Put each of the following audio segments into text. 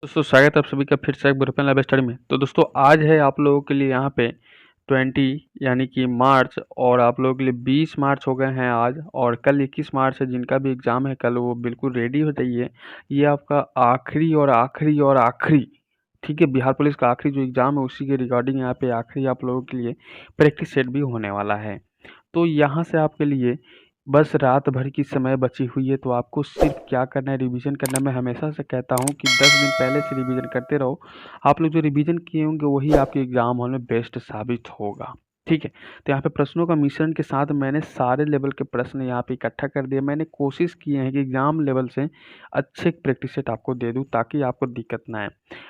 दोस्तों स्वागत है आप सभी का फिर से एक यूरोपियन लाइव स्टडी में। तो दोस्तों आज है आप लोगों के लिए यहाँ पे 20 यानी कि मार्च, और आप लोगों के लिए 20 मार्च हो गए हैं आज, और कल 21 मार्च है। जिनका भी एग्ज़ाम है कल वो बिल्कुल रेडी हो जाइए। ये आपका आखिरी और आखिरी और आखिरी, ठीक है, बिहार पुलिस का आखिरी जो एग्ज़ाम है उसी के रिगार्डिंग यहाँ पे आखिरी आप लोगों के लिए प्रैक्टिस सेट भी होने वाला है। तो यहाँ से आपके लिए बस रात भर की समय बची हुई है, तो आपको सिर्फ क्या करना है, रिवीजन करना है। मैं हमेशा से कहता हूँ कि 10 दिन पहले से रिवीजन करते रहो। आप लोग जो रिवीजन किए होंगे वही आपके एग्जाम हॉल में बेस्ट साबित होगा। ठीक है, तो यहाँ पे प्रश्नों का मिश्रण के साथ मैंने सारे लेवल के प्रश्न यहाँ पे इकट्ठा कर दिए। मैंने कोशिश की है कि एग्जाम लेवल से अच्छे प्रैक्टिस सेट आपको दे दूँ ताकि आपको दिक्कत ना आए।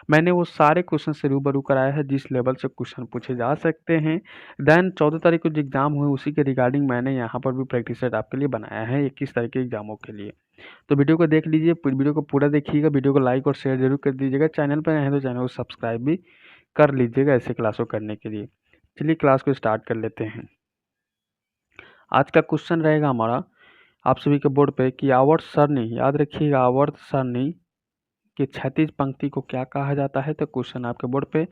मैंने वो सारे क्वेश्चन से रूबरू कराया है जिस लेवल से क्वेश्चन पूछे जा सकते हैं। देन 14 तारीख को जो एग्ज़ाम हुए उसी के रिगार्डिंग मैंने यहाँ पर भी प्रैक्टिस सेट आपके लिए बनाया है 21 तारीख के एग्ज़ामों के लिए। तो वीडियो को देख लीजिए, वीडियो को पूरा देखिएगा, वीडियो को लाइक और शेयर जरूर कर दीजिएगा। चैनल पर नए हैं तो चैनल को सब्सक्राइब भी कर लीजिएगा ऐसे क्लास को करने के लिए। चलिए क्लास को स्टार्ट कर लेते हैं। आज का क्वेश्चन रहेगा हमारा आप सभी के बोर्ड पे कि आवर्त सरणी, याद रखिएगा, आवर्त सरणी कि क्षैतिज पंक्ति को क्या कहा जाता है। तो क्वेश्चन आपके बोर्ड पे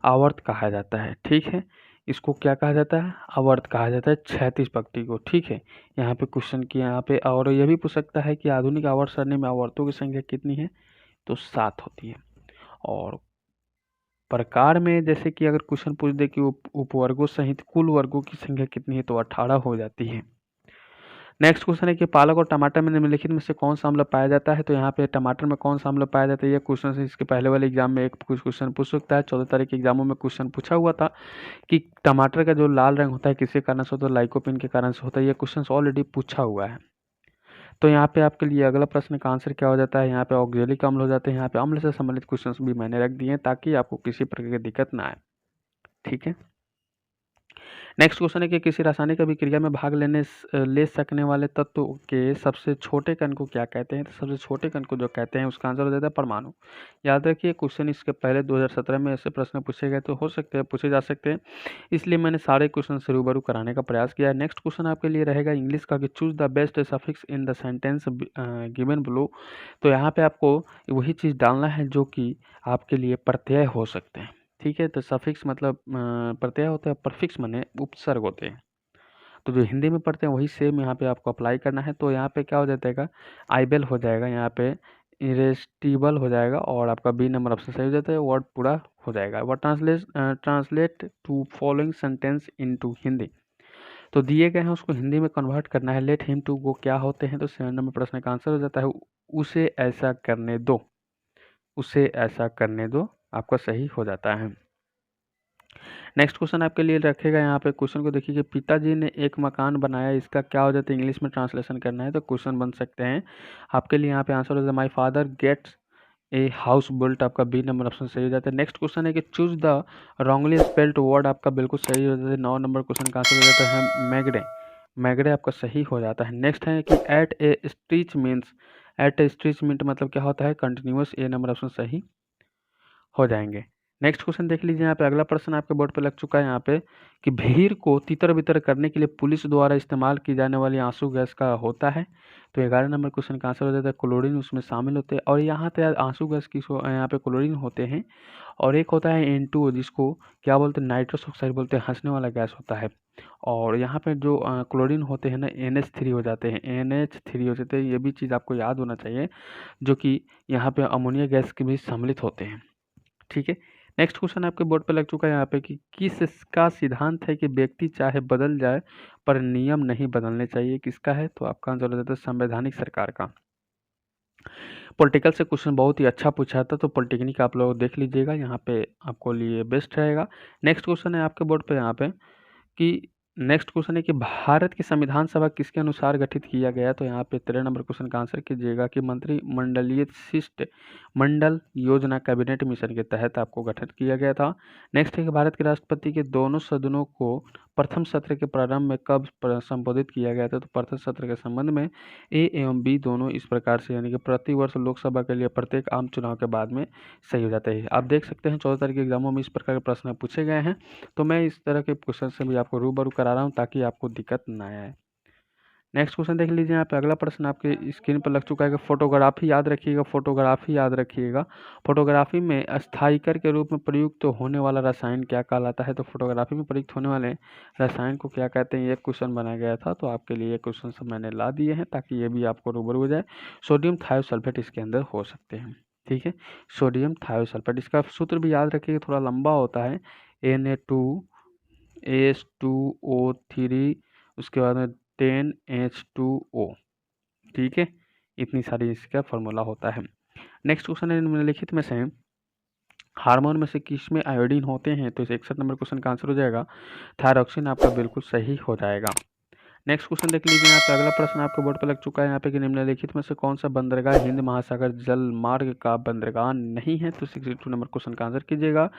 आवर्त कहा जाता है। ठीक है, इसको क्या कहा जाता है, आवर्त कहा जाता है क्षैतिज पंक्ति को। ठीक है, यहाँ पे क्वेश्चन की यहाँ पे और यह भी पूछ सकता है कि आधुनिक आवर्त सरणी में आवर्तों की संख्या कितनी है, तो 7 होती है। और प्रकार में जैसे कि अगर क्वेश्चन पूछ दे कि उपवर्गों सहित कुल वर्गों की संख्या कितनी है, तो 18 हो जाती है। नेक्स्ट क्वेश्चन है कि पालक और टमाटर में निम्नलिखित में से कौन सा अम्ल पाया जाता है। तो यहाँ पे टमाटर में कौन सा अम्ल पाया जाता है, ये क्वेश्चन से इसके पहले वाले एग्जाम में एक कुछ क्वेश्चन पूछ सकता है। 14 तारीख के एग्जामों में क्वेश्चन पूछा हुआ था कि टमाटर का जो लाल रंग होता है किसके कारण से होता है, लाइकोपिन के कारण से होता है। ये क्वेश्चन ऑलरेडी पूछा हुआ है। तो यहाँ पे आपके लिए अगला प्रश्न का आंसर क्या हो जाता है, यहाँ पे ऑक्जेलिक अम्ल हो जाते हैं। यहाँ पे अम्ल से संबंधित क्वेश्चन भी मैंने रख दिए हैं ताकि आपको किसी प्रकार की दिक्कत ना आए। ठीक है, नेक्स्ट क्वेश्चन है कि किसी रासायनिक अभिक्रिया में भाग ले सकने वाले तत्व के सबसे छोटे कण को क्या कहते हैं। तो सबसे छोटे कण को जो कहते हैं उसका आंसर हो जाता है परमाणु। याद रखिए क्वेश्चन इसके पहले 2017 में ऐसे प्रश्न पूछे गए, तो हो सकते हैं पूछे जा सकते हैं, इसलिए मैंने सारे क्वेश्चन से रूबरू कराने का प्रयास किया है। नेक्स्ट क्वेश्चन आपके लिए रहेगा इंग्लिश का कि choose the best suffix in the sentence given below. तो यहाँ पे आपको वही चीज़ डालना है जो कि आपके लिए प्रत्यय हो सकते हैं। ठीक है, तो सफिक्स मतलब प्रत्यय होता है, परफिक्स माने उपसर्ग होते हैं। तो जो हिंदी में पढ़ते हैं वही सेम यहाँ पे आपको अप्लाई करना है। तो यहाँ पे क्या हो जाएगा, आइबेल हो जाएगा, यहाँ पे इरेस्टिबल हो जाएगा, और आपका बी नंबर ऑप्शन सही हो जाता है, वर्ड पूरा हो जाएगा। Word translate to following sentence into Hindi, तो दिए गए हैं उसको हिंदी में कन्वर्ट करना है। लेट हिम टू वो क्या होते हैं, तो 7 नंबर प्रश्न का आंसर हो जाता है उसे ऐसा करने दो, उसे ऐसा करने दो, आपका सही हो जाता है। नेक्स्ट क्वेश्चन आपके लिए रखेगा, यहाँ पे क्वेश्चन को देखिए कि पिताजी ने एक मकान बनाया, इसका क्या हो जाता है, इंग्लिश में ट्रांसलेशन करना है। तो क्वेश्चन बन सकते हैं आपके लिए, यहाँ पे आंसर हो जाता है my father gets a house built, आपका बी नंबर ऑप्शन सही हो जाता है। नेक्स्ट क्वेश्चन है कि choose the wrongly spelled word, आपका बिल्कुल सही हो जाता है। 9 नंबर क्वेश्चन का आंसर हो जाता है मैगडे, मैगडे आपका सही हो जाता है। नेक्स्ट है कि एट ए स्ट्रीच मीन्स, एट ए स्ट्रीच मीन्स मतलब क्या होता है, कंटिन्यूस, ए नंबर ऑप्शन सही हो जाएंगे। नेक्स्ट क्वेश्चन देख लीजिए, यहाँ पे अगला प्रश्न आपके बोर्ड पे लग चुका है यहाँ पे कि भीड़ को तितर बितर करने के लिए पुलिस द्वारा इस्तेमाल की जाने वाली आंसू गैस का होता है। तो 11 नंबर क्वेश्चन का आंसर हो जाता है क्लोरीन, उसमें शामिल होते हैं। और यहाँ पे आंसू गैस किसको, यहाँ पे क्लोरीन होते हैं, और एक होता है N2 जिसको क्या बोलते हैं, नाइट्रस ऑक्साइड बोलते हैं, हंसने वाला गैस होता है। और यहाँ पे जो क्लोरीन होते हैं ना, NH3 हो जाते हैं, NH3 हो जाते हैं। ये भी चीज़ आपको याद होना चाहिए, जो कि यहाँ पे अमोनिया गैस के भी सम्मिलित होते हैं। ठीक है, नेक्स्ट क्वेश्चन आपके बोर्ड पे लग चुका है यहाँ पे कि किसका सिद्धांत है कि व्यक्ति चाहे बदल जाए पर नियम नहीं बदलने चाहिए, किसका है। तो आपका आंसर हो जाता है संवैधानिक सरकार का। पॉलिटिकल से क्वेश्चन बहुत ही अच्छा पूछा था, तो पॉलिटेक्निक आप लोग देख लीजिएगा, यहाँ पे आपको लिए बेस्ट रहेगा। नेक्स्ट क्वेश्चन है आपके बोर्ड पे यहाँ पे कि नेक्स्ट क्वेश्चन है कि भारत की संविधान सभा किसके अनुसार गठित किया गया। तो यहाँ पे 13 नंबर क्वेश्चन का आंसर कीजिएगा कि मंत्रिमंडलीय शिष्ट मंडल योजना कैबिनेट मिशन के तहत आपको गठित किया गया था। नेक्स्ट है कि भारत के राष्ट्रपति के दोनों सदनों को प्रथम सत्र के प्रारंभ में कब संबोधित किया गया था। तो प्रथम सत्र के संबंध में ए एवं बी दोनों इस प्रकार से, यानी कि प्रति वर्ष लोकसभा के लिए प्रत्येक आम चुनाव के बाद में सही हो जाता है। आप देख सकते हैं 14 तारीख के एग्जामों में इस प्रकार के प्रश्न पूछे गए हैं, तो मैं इस तरह के क्वेश्चन से भी आपको रूबरू करा रहा हूँ ताकि आपको दिक्कत ना आए। नेक्स्ट क्वेश्चन देख लीजिए यहाँ पे। अगला प्रश्न आपके स्क्रीन पर लग चुका है कि फोटोग्राफी याद रखिएगा, फोटोग्राफी याद रखिएगा। फोटोग्राफी में स्थायिकर के रूप में प्रयुक्त होने वाला रसायन क्या कहलाता है? तो फोटोग्राफी में प्रयुक्त होने वाले रसायन को क्या कहते हैं? ये क्वेश्चन बनाया गया था, तो आपके लिए ये क्वेश्चन सब मैंने ला दिए हैं ताकि ये भी आपको रूबरू हो जाए। सोडियम थायोसल्फेट इसके अंदर हो सकते हैं, ठीक है। सोडियम थायोसल्फेट, इसका सूत्र भी याद रखिएगा, थोड़ा लंबा होता है। Na2H2O3, उसके बाद में 10H2O, ठीक है। इतनी सारी इसका फॉर्मूला होता है। नेक्स्ट क्वेश्चन है, निम्नलिखित में से हार्मोन में से किस में आयोडीन होते हैं? तो इस 61 नंबर क्वेश्चन का आंसर हो जाएगा थायरॉक्सिन, आपका बिल्कुल सही हो जाएगा। नेक्स्ट क्वेश्चन देख लीजिए यहाँ पे। अगला प्रश्न आपके बोर्ड पर लग चुका है यहाँ पे कि निम्नलिखित में से कौन सा बंदरगाह हिंद महासागर जल मार्ग का बंदरगाह नहीं है? तो 62 नंबर क्वेश्चन का आंसर कीजिएगा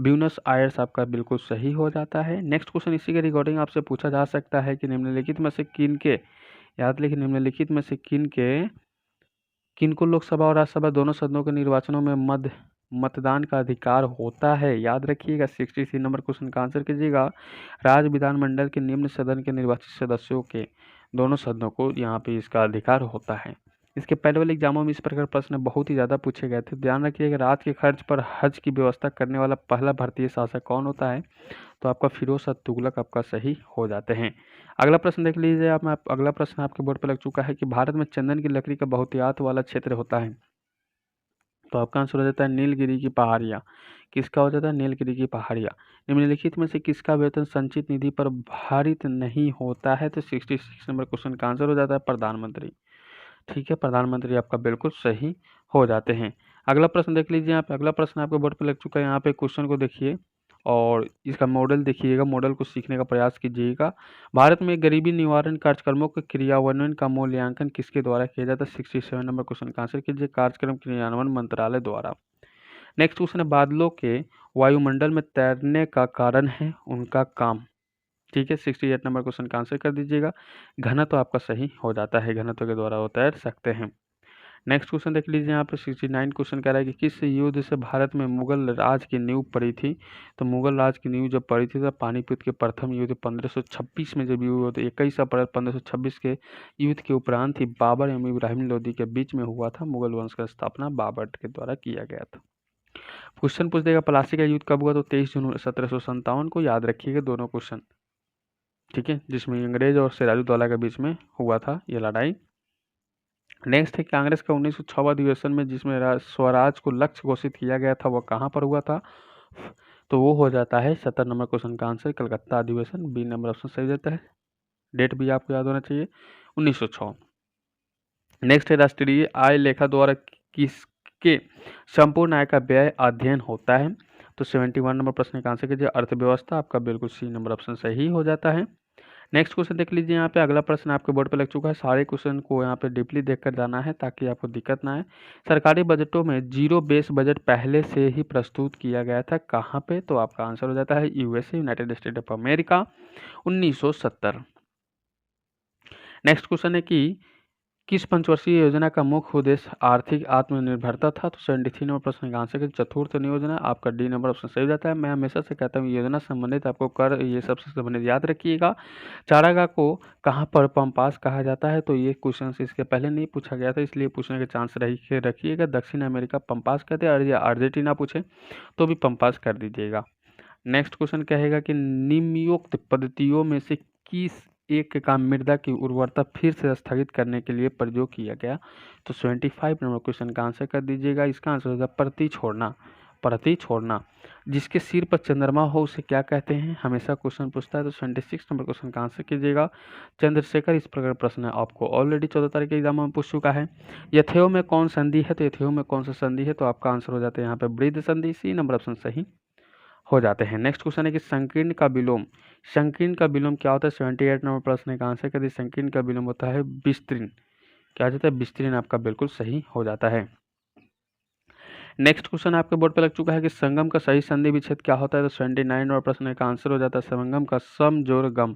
ब्यूनस आयर्स, आपका बिल्कुल सही हो जाता है। नेक्स्ट क्वेश्चन इसी के रिगार्डिंग आपसे पूछा जा सकता है कि निम्नलिखित में से किन के, याद लिखिए, निम्नलिखित में से किन को लोकसभा और राज्यसभा दोनों सदनों के निर्वाचनों में मतदान का अधिकार होता है? याद रखिएगा 63 नंबर क्वेश्चन का आंसर कीजिएगा राज्य विधानमंडल के निम्न सदन के निर्वाचित सदस्यों के दोनों सदनों को यहाँ पे इसका अधिकार होता है। इसके पहले वाले एग्जामों में इस प्रकार प्रश्न बहुत ही ज़्यादा पूछे गए थे। ध्यान रखिएगा रात के खर्च पर हज की व्यवस्था करने वाला पहला भारतीय शासक कौन होता है? तो आपका फिरोज शाह तुगलक, आपका सही हो जाते हैं। अगला प्रश्न देख लीजिए आप। अगला प्रश्न आपके बोर्ड पर लग चुका है कि भारत में चंदन की लकड़ी का बहुतायत वाला क्षेत्र होता है? तो आपका आंसर हो जाता है नीलगिरी की पहाड़ियाँ। किसका हो जाता है? नीलगिरी की पहाड़ियाँ। निम्नलिखित में से किसका वेतन संचित निधि पर भारित नहीं होता है? तो 66 नंबर क्वेश्चन का आंसर हो जाता है प्रधानमंत्री, ठीक है। प्रधानमंत्री आपका बिल्कुल सही हो जाते हैं। अगला प्रश्न देख लीजिए यहाँ पे। अगला प्रश्न आपके बोर्ड पर लग चुका है यहाँ पे। क्वेश्चन को देखिए और इसका मॉडल देखिएगा, मॉडल को सीखने का प्रयास कीजिएगा। भारत में गरीबी निवारण कार्यक्रमों के क्रियान्वयन का मूल्यांकन किसके द्वारा किया जाता है? 67 नंबर क्वेश्चन का आंसर कीजिए कार्यक्रम क्रियान्वयन मंत्रालय द्वारा। नेक्स्ट क्वेश्चन है बादलों के वायुमंडल में तैरने का कारण है उनका काम, ठीक है। 68 नंबर क्वेश्चन का आंसर कर दीजिएगा घनत्व, आपका सही हो जाता है, घनत्व के द्वारा वो तैर सकते हैं। नेक्स्ट क्वेश्चन देख लीजिए यहाँ पे। 69 क्वेश्चन कह रहा है कि किस युद्ध से भारत में मुगल राज की नींव पड़ी थी? तो मुगल राज की नींव जब पड़ी थी तो पानीपत के प्रथम युद्ध 1526 में जब युद्ध 21 अप्रैल 1526 के युद्ध के उपरांत ही बाबर एवं इब्राहिम लोदी के बीच में हुआ था। मुगल वंश का स्थापना बाबर के द्वारा किया गया था। क्वेश्चन पूछ देगा प्लासी का युद्ध कब हुआ? तो 23 जून 1757 को, याद रखिएगा दोनों क्वेश्चन, ठीक है, जिसमें अंग्रेज और सिराजुद्दौला के बीच में हुआ था ये लड़ाई। नेक्स्ट है कांग्रेस का 1906वां अधिवेशन में जिसमें स्वराज को लक्ष्य घोषित किया गया था, वह कहाँ पर हुआ था? तो वो हो जाता है 70 नंबर क्वेश्चन का आंसर कलकत्ता अधिवेशन, बी नंबर ऑप्शन सही जाता है। डेट भी आपको याद होना चाहिए 1906। नेक्स्ट है राष्ट्रीय आय लेखा द्वारा किसके संपूर्ण आय का व्यय अध्ययन होता है? तो 71 नंबर प्रश्न का आंसर कीजिए अर्थव्यवस्था, आपका बिल्कुल सी नंबर ऑप्शन सही हो जाता है। नेक्स्ट क्वेश्चन देख लीजिए यहाँ पे। अगला प्रश्न आपके बोर्ड पे लग चुका है। सारे क्वेश्चन को यहाँ पे डीपली देखकर जाना है ताकि आपको दिक्कत ना आए। सरकारी बजटों में जीरो बेस बजट पहले से ही प्रस्तुत किया गया था, कहाँ पे? तो आपका आंसर हो जाता है USA, United state of America, 1970। Next question है कि किस पंचवर्षीय योजना का मुख्य उद्देश्य आर्थिक आत्मनिर्भरता था? तो 73 नंबर प्रश्न का आंसर है चतुर्थ योजना, आपका डी नंबर ऑप्शन सही हो जाता है। मैं हमेशा से कहता हूँ योजना संबंधित आपको कर ये सबसे संबंधित याद रखिएगा। चारागाह को कहाँ पर पंपास कहा जाता है? तो ये क्वेश्चन इसके पहले नहीं पूछा गया था, इसलिए पूछने के चांस रखिएगा। दक्षिण अमेरिका पंपास कहते हैं, और ये अर्जेंटीना पूछे तो भी पंपास कर दीजिएगा। नेक्स्ट क्वेश्चन कहेगा कि निम्नोक्त पद्धतियों में से किस एक का मृदा की उर्वरता फिर से स्थगित करने के लिए प्रयोग किया गया? तो 75 नंबर क्वेश्चन का आंसर कर दीजिएगा। इसका आंसर होगा प्रति छोड़ना, प्रति छोड़ना। जिसके सिर पर चंद्रमा हो उसे क्या कहते हैं? हमेशा क्वेश्चन पूछता है, तो 76 नंबर क्वेश्चन का आंसर कीजिएगा चंद्रशेखर। इस प्रकार प्रश्न आपको ऑलरेडी 14 तारीख के एग्जाम में पूछ चुका है। यथेव में कौन संधि है? तो यथेव में कौन सा संधि है? तो आपका आंसर हो जाता है यहाँ पे वृद्ध संधि, सी नंबर ऑप्शन सही हो जाते हैं। नेक्स्ट क्वेश्चन है कि संकीर्ण का विलोम, संकीर्ण का विलोम क्या होता है? 78 नंबर प्रश्न का आंसर कर दी। संकीर्ण का विलोम होता है विस्तीर्ण, क्या होता है? विस्तीर्ण, आपका बिल्कुल सही हो जाता है। नेक्स्ट क्वेश्चन आपके बोर्ड पे लग चुका है कि संगम का सही संधि विच्छेद क्या होता है? तो 79 नंबर प्रश्न का आंसर हो जाता है संगम का समजोर गम,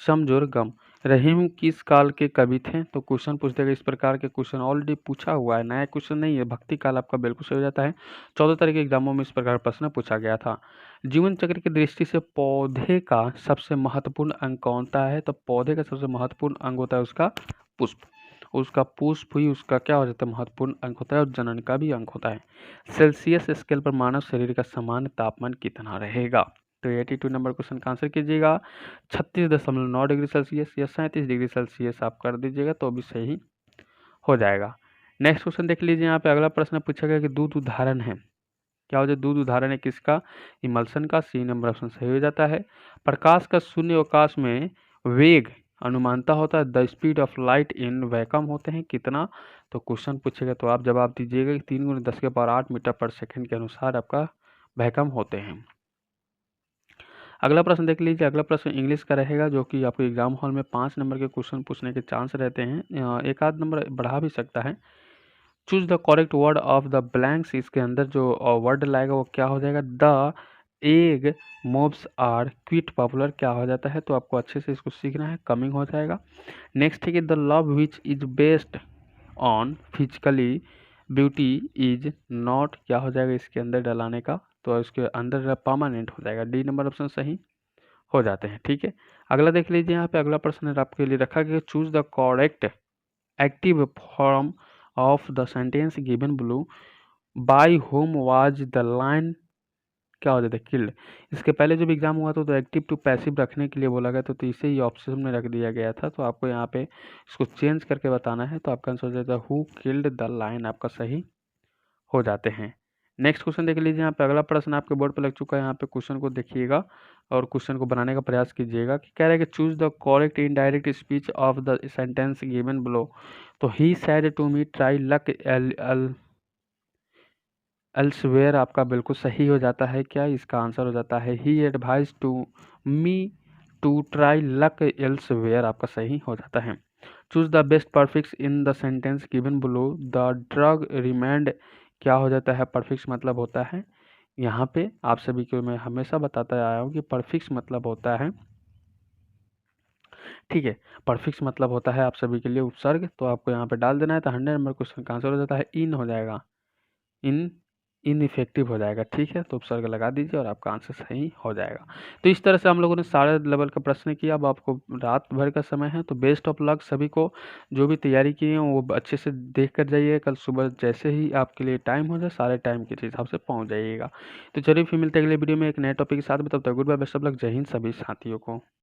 समजोर गम। रहीम किस काल के कवि थे? तो क्वेश्चन पूछ देगा इस प्रकार के क्वेश्चन ऑलरेडी पूछा हुआ है, नया क्वेश्चन नहीं है। भक्ति काल आपका बिल्कुल सही हो जाता है। 14 तरह के एग्जामों में इस प्रकार प्रश्न पूछा गया था। जीवन चक्र की दृष्टि से पौधे का सबसे महत्वपूर्ण अंग कौन सा है? तो पौधे का सबसे महत्वपूर्ण अंग होता है उसका पुष्प। उसका पुष्प ही उसका क्या हो जाता है? महत्वपूर्ण अंग होता है और जनन का भी अंग होता है। सेल्सियस स्केल पर मानव शरीर का सामान्य तापमान कितना रहेगा? तो 82 नंबर क्वेश्चन का आंसर कीजिएगा 36.9 डिग्री सेल्सियस या 37 डिग्री सेल्सियस आप कर दीजिएगा तो भी सही हो जाएगा। नेक्स्ट क्वेश्चन देख लीजिए, यहाँ पे अगला प्रश्न पूछा गया कि दूध उदाहरण है, क्या हो जाए? दूध उदाहरण है किसका? इमल्सन का। सी नंबर ऑप्शन सही हो जाता है। प्रकाश का शून्य अवकाश में वेग अनुमानता होता है the speed of light in vacuum होते हैं कितना? तो क्वेश्चन पूछेगा तो आप जवाब दीजिएगा कि 3 × 10⁸ मीटर पर सेकंड के अनुसार आपका वैक्यूम होते हैं। अगला प्रश्न देख लीजिए, अगला प्रश्न इंग्लिश का रहेगा जो कि आपको एग्जाम हॉल में 5 नंबर के क्वेश्चन पूछने के चांस रहते हैं, एक आध नंबर बढ़ा भी सकता है। Choose the correct word of the blanks, इसके अंदर जो वर्ड लाएगा वो क्या हो जाएगा? The egg mobs are quite popular क्या हो जाता है? तो आपको अच्छे से इसको सीखना है, कमिंग हो जाएगा। नेक्स्ट है कि the love which is based on physically beauty is not क्या हो जाएगा इसके अंदर डलाने का? तो इसके अंदर परमानेंट हो जाएगा। डी नंबर ऑप्शन सही हो जाते हैं। ठीक है, अगला देख लीजिए, यहाँ पे अगला प्रश्न आपके लिए रखा गया choose the correct active form of the sentence given blue by home was the line क्या हो जाता है? किल्ड। इसके पहले जब एग्जाम हुआ था तो एक्टिव टू पैसिव रखने के लिए बोला गया तो इसे ही ऑप्शन में रख दिया गया था, तो आपको यहाँ पे इसको चेंज करके बताना है। तो आपका आंसर हो जाता है हु किल्ड द लाइन, आपका सही हो जाते हैं। नेक्स्ट क्वेश्चन देख लीजिए, यहाँ पे अगला प्रश्न आपके बोर्ड पर लग चुका है, यहाँ पे क्वेश्चन को देखिएगा और क्वेश्चन को बनाने का प्रयास कीजिएगा कि कह रहा है कि choose the correct indirect speech of the sentence given below. तो he said to me try luck elsewhere आपका बिल्कुल सही हो जाता है। क्या इसका आंसर हो जाता है he advise to me to try luck elsewhere, आपका सही हो जाता है। Choose the best prefix in the sentence given below the drug remained क्या हो जाता है? परफिक्स मतलब होता है, यहाँ पे आप सभी को मैं हमेशा बताता आया हूँ कि परफिक्स मतलब होता है, ठीक है, परफिक्स मतलब होता है आप सभी के लिए उपसर्ग। तो आपको यहाँ पे डाल देना है, तो 100 नंबर क्वेश्चन का आंसर हो जाता है इन हो जाएगा, इन इनइफेक्टिव हो जाएगा। ठीक है, तो उपसर्ग लगा दीजिए और आपका आंसर सही हो जाएगा। तो इस तरह से हम लोगों ने सारे लेवल का प्रश्न किया। अब आपको रात भर का समय है, तो बेस्ट ऑफ लक सभी को। जो भी तैयारी की है वो अच्छे से देख कर जाइए, कल सुबह जैसे ही आपके लिए टाइम हो जाए सारे टाइम के हिसाब से पहुंच जाइएगा। तो चलिए फिर मिलते हैं अगले वीडियो में एक नए टॉपिक के साथ में, तब तक good bye, best of luck, जय हिंद सभी साथियों को।